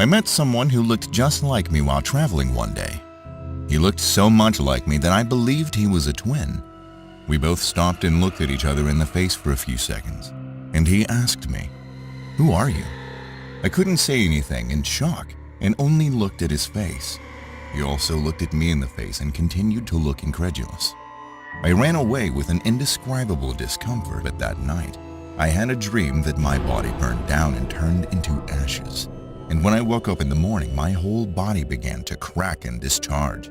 I met someone who looked just like me while traveling one day. He looked so much like me that I believed he was a twin. We both stopped and looked at each other in the face for a few seconds, and he asked me, "Who are you?" I couldn't say anything in shock and only looked at his face. He also looked at me in the face and continued to look incredulous. I ran away with an indescribable discomfort, but that night, I had a dream that my body burned down and turned into ashes. And when I woke up in the morning, my whole body began to crack and discharge.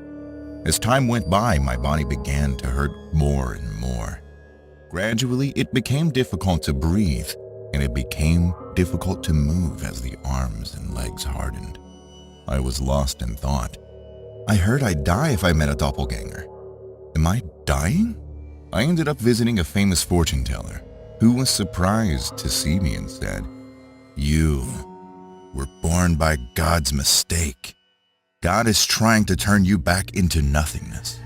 As time went by, my body began to hurt more and more. Gradually, it became difficult to breathe, and it became difficult to move as the arms and legs hardened. I was lost in thought. I heard I'd die if I met a doppelganger. Am I dying? I ended up visiting a famous fortune teller who was surprised to see me and said, "You were born by God's mistake. God is trying to turn you back into nothingness."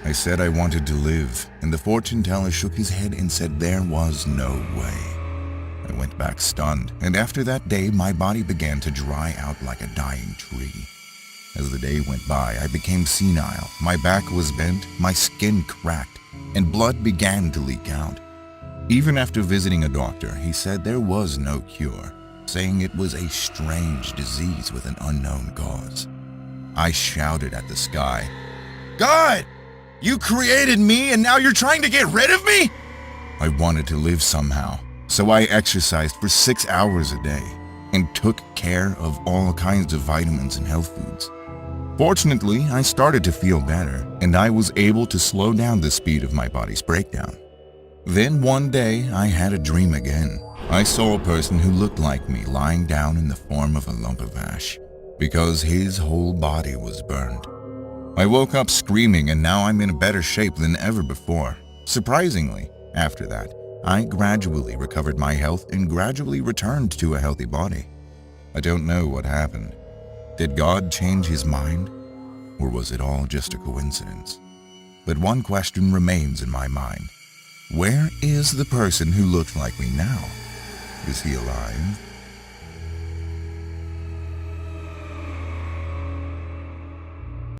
I said I wanted to live, and the fortune teller shook his head and said there was no way. I went back stunned, and after that day, my body began to dry out like a dying tree. As the day went by, I became senile, my back was bent, my skin cracked, and blood began to leak out. Even after visiting a doctor, he said there was no cure, saying it was a strange disease with an unknown cause. I shouted at the sky, "God, you created me and now you're trying to get rid of me?" I wanted to live somehow, so I exercised for 6 hours a day and took care of all kinds of vitamins and health foods. Fortunately, I started to feel better, and I was able to slow down the speed of my body's breakdown. Then one day, I had a dream again. I saw a person who looked like me lying down in the form of a lump of ash, because his whole body was burned. I woke up screaming, and now I'm in a better shape than ever before. Surprisingly, after that, I gradually recovered my health and gradually returned to a healthy body. I don't know what happened. Did God change his mind? Or was it all just a coincidence? But one question remains in my mind. Where is the person who looked like me now? Is he alive?